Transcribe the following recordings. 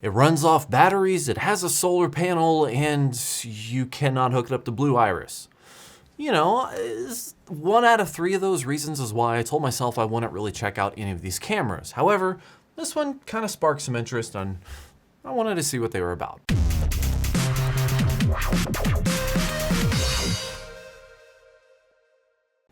It runs off batteries, it has a solar panel, and you cannot hook it up to Blue Iris. You know, 1 out of 3 of those reasons is why I told myself I wouldn't really check out any of these cameras. However, this one kind of sparked some interest and I wanted to see what they were about.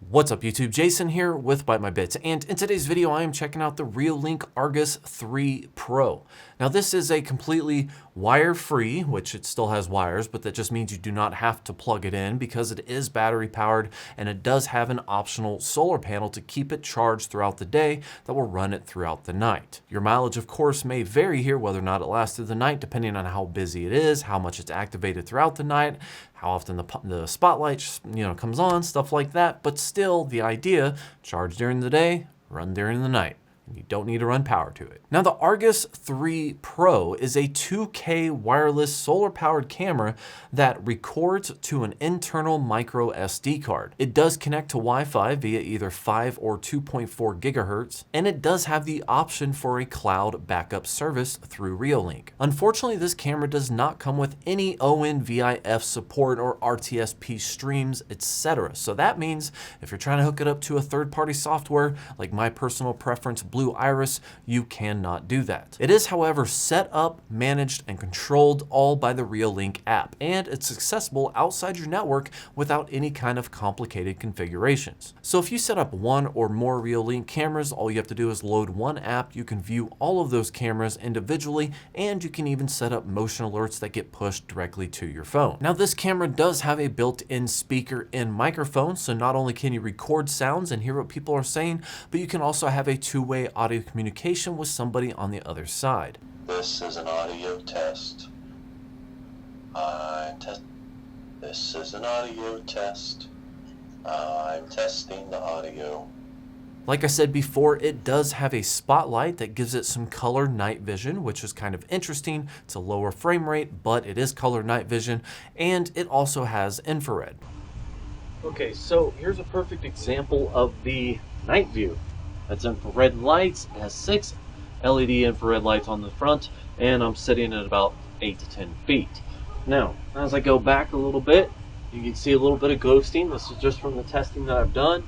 What's up YouTube, Jason here with Byte My Bits, and in today's video I am checking out the Reolink Argus 3 Pro. Now this is a completely wire-free, which it still has wires, but that just means you do not have to plug it in because it is battery powered and it does have an optional solar panel to keep it charged throughout the day that will run it throughout the night. Your mileage of course may vary here, whether or not it lasts through the night depending on how busy it is, how much it's activated throughout the night, how often the spotlight comes on, stuff like that. But still, the idea, charge during the day, run during the night. You don't need to run power to it. Now the Argus 3 Pro is a 2K wireless solar powered camera that records to an internal micro SD card. It does connect to Wi-Fi via either 5 or 2.4 gigahertz, and it does have the option for a cloud backup service through Reolink. Unfortunately, this camera does not come with any ONVIF support or RTSP streams, etc. So that means if you're trying to hook it up to a third-party software, like my personal preference, Blue Iris, you cannot do that. It is, however, set up, managed, and controlled all by the Reolink app, and it's accessible outside your network without any kind of complicated configurations. So if you set up one or more Reolink cameras, all you have to do is load one app. You can view all of those cameras individually, and you can even set up motion alerts that get pushed directly to your phone. Now this camera does have a built-in speaker and microphone, so not only can you record sounds and hear what people are saying, but you can also have a two-way audio communication with somebody on the other side. This is an audio test. This is an audio test. I'm testing the audio. Like I said before, it does have a spotlight that gives it some color night vision, which is kind of interesting. It's a lower frame rate, but it is color night vision, and it also has infrared. Okay, so here's a perfect example of the night view. That's infrared lights. It has 6 LED infrared lights on the front, and I'm sitting at about 8 to 10 feet. Now, as I go back a little bit, you can see a little bit of ghosting. This is just from the testing that I've done.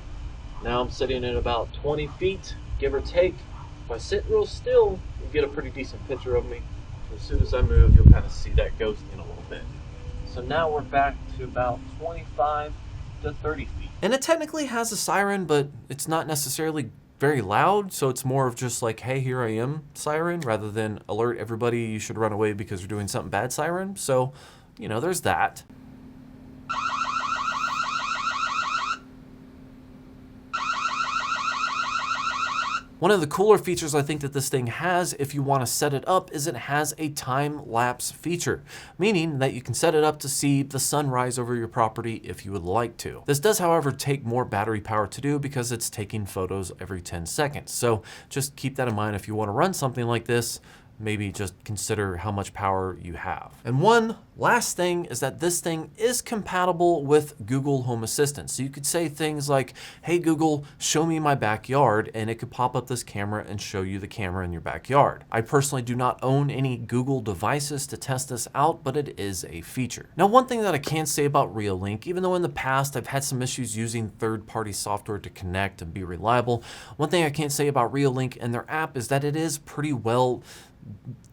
Now I'm sitting at about 20 feet, give or take. If I sit real still, you get a pretty decent picture of me. As soon as I move, you'll kind of see that ghosting a little bit. So now we're back to about 25 to 30 feet. And it technically has a siren, but it's not necessarily very loud, so it's more of just like, hey, here I am siren, rather than alert everybody you should run away because you're doing something bad siren. So, there's that. One of the cooler features I think that this thing has, if you want to set it up, is it has a time lapse feature, meaning that you can set it up to see the sunrise over your property if you would like to. This does, however, take more battery power to do because it's taking photos every 10 seconds. So just keep that in mind if you want to run something like this. Maybe just consider how much power you have. And one last thing is that this thing is compatible with Google Home Assistant. So you could say things like, hey Google, show me my backyard, and it could pop up this camera and show you the camera in your backyard. I personally do not own any Google devices to test this out, but it is a feature. Now, one thing that I can say about Reolink, even though in the past I've had some issues using third-party software to connect and be reliable, one thing I can say about Reolink and their app is that it is pretty well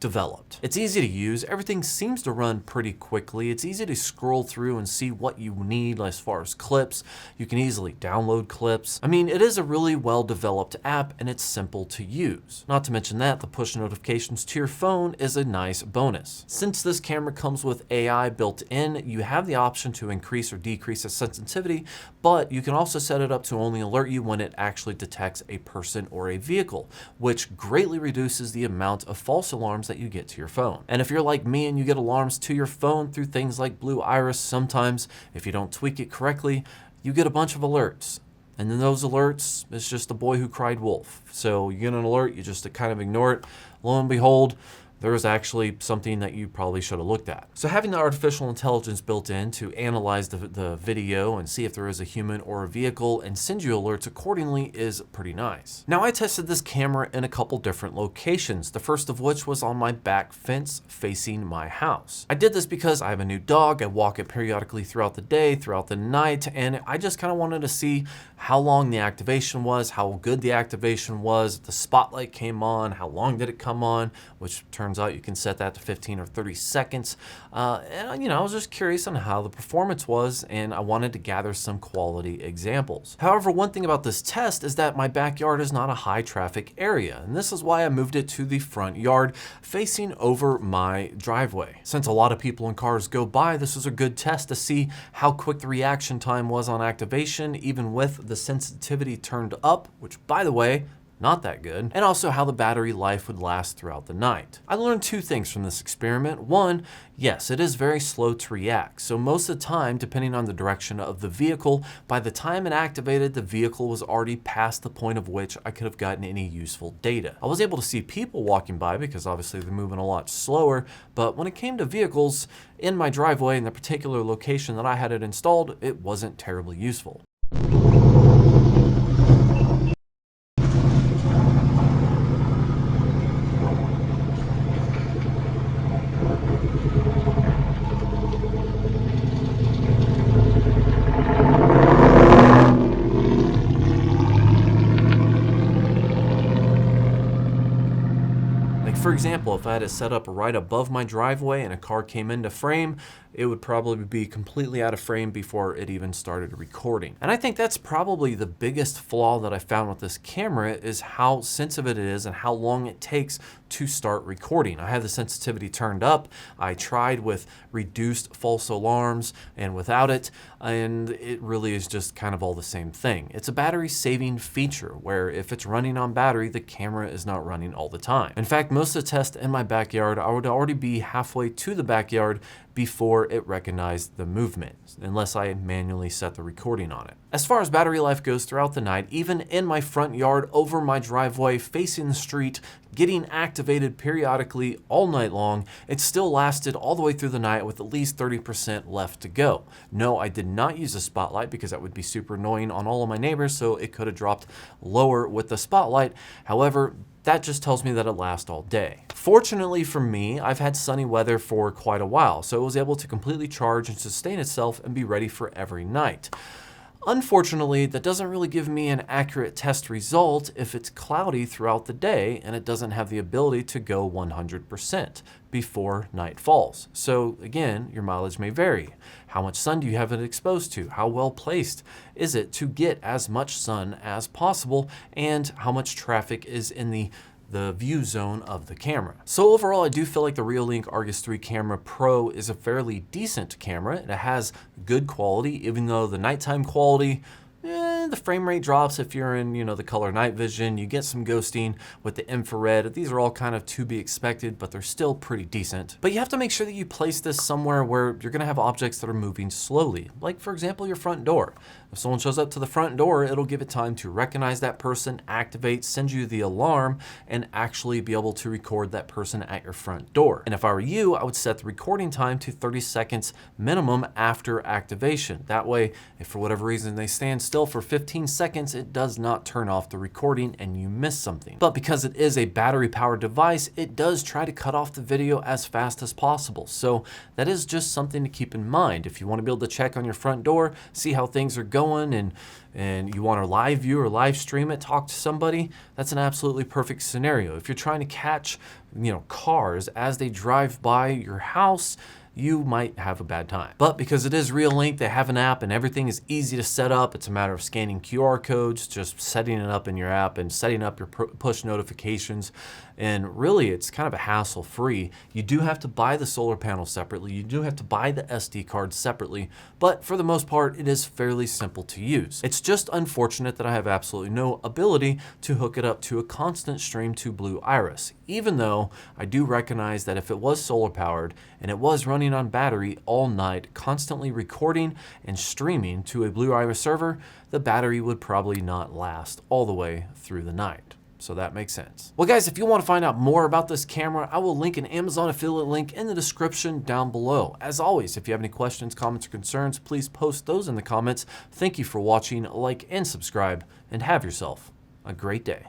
developed. It's easy to use. Everything seems to run pretty quickly. It's easy to scroll through and see what you need as far as clips. You can easily download clips. I mean, it is a really well developed app and it's simple to use. Not to mention that the push notifications to your phone is a nice bonus. Since this camera comes with AI built in, you have the option to increase or decrease its sensitivity, but you can also set it up to only alert you when it actually detects a person or a vehicle, which greatly reduces the amount of false alarms that you get to your phone. And if you're like me and you get alarms to your phone through things like Blue Iris, sometimes if you don't tweak it correctly, you get a bunch of alerts. And then those alerts, it's just the boy who cried wolf. So you get an alert, you just kind of ignore it. Lo and behold, there was actually something that you probably should have looked at. So having the artificial intelligence built in to analyze the video and see if there is a human or a vehicle and send you alerts accordingly is pretty nice. Now I tested this camera in a couple different locations, the first of which was on my back fence facing my house. I did this because I have a new dog, I walk it periodically throughout the day, throughout the night, and I just kind of wanted to see how long the activation was, how good the activation was, the spotlight came on, how long did it come on, which turns out you can set that to 15 or 30 seconds. And I was just curious on how the performance was, and I wanted to gather some quality examples. However, one thing about this test is that my backyard is not a high traffic area, and this is why I moved it to the front yard facing over my driveway. Since a lot of people and cars go by, this was a good test to see how quick the reaction time was on activation, even with the sensitivity turned up, which, by the way, not that good, and also how the battery life would last throughout the night. I learned two things from this experiment. One, yes, it is very slow to react. So most of the time, depending on the direction of the vehicle, by the time it activated, the vehicle was already past the point of which I could have gotten any useful data. I was able to see people walking by because obviously they're moving a lot slower, but when it came to vehicles in my driveway in the particular location that I had it installed, it wasn't terribly useful. For example, if I had it set up right above my driveway and a car came into frame, it would probably be completely out of frame before it even started recording. And I think that's probably the biggest flaw that I found with this camera is how sensitive it is and how long it takes to start recording. I have the sensitivity turned up. I tried with reduced false alarms and without it, and it really is just kind of all the same thing. It's a battery saving feature where if it's running on battery, the camera is not running all the time. In fact, most of the tests in my backyard, I would already be halfway to the backyard before it recognized the movement, unless I manually set the recording on it. As far as battery life goes throughout the night, even in my front yard, over my driveway, facing the street, getting activated periodically all night long, it still lasted all the way through the night with at least 30% left to go. No, I did not use a spotlight because that would be super annoying on all of my neighbors, so it could have dropped lower with the spotlight. However, that just tells me that it lasts all day. Fortunately for me, I've had sunny weather for quite a while, so it was able to completely charge and sustain itself and be ready for every night. Unfortunately, that doesn't really give me an accurate test result if it's cloudy throughout the day and it doesn't have the ability to go 100% before night falls. So again, your mileage may vary. How much sun do you have it exposed to? How well placed is it to get as much sun as possible? And how much traffic is in the view zone of the camera. So overall, I do feel like the Reolink Argus 3 Camera Pro is a fairly decent camera. It has good quality, even though the nighttime quality, the frame rate drops if you're in, the color night vision. You get some ghosting with the infrared. These are all kind of to be expected, but they're still pretty decent. But you have to make sure that you place this somewhere where you're gonna have objects that are moving slowly. Like for example, your front door. If someone shows up to the front door, it'll give it time to recognize that person, activate, send you the alarm, and actually be able to record that person at your front door. And if I were you, I would set the recording time to 30 seconds minimum after activation. That way, if for whatever reason they stand still for 15 seconds, it does not turn off the recording and you miss something. But because it is a battery powered device, it does try to cut off the video as fast as possible. So that is just something to keep in mind. If you want to be able to check on your front door, see how things are going, and you want to live view or live stream it, talk to somebody, that's an absolutely perfect scenario. If you're trying to catch, cars as they drive by your house, you might have a bad time. But because it is Reolink, they have an app and everything is easy to set up. It's a matter of scanning QR codes, just setting it up in your app and setting up your push notifications. And really, it's kind of a hassle-free. You do have to buy the solar panel separately. You do have to buy the SD card separately, but for the most part, it is fairly simple to use. It's just unfortunate that I have absolutely no ability to hook it up to a constant stream to Blue Iris, even though I do recognize that if it was solar powered and it was running on battery all night, constantly recording and streaming to a Blue Iris server, the battery would probably not last all the way through the night. so that makes sense. Well guys, if you want to find out more about this camera, I will link an Amazon affiliate link in the description down below. As always, if you have any questions, comments, or concerns, please post those in the comments. Thank you for watching, like and subscribe, and have yourself a great day.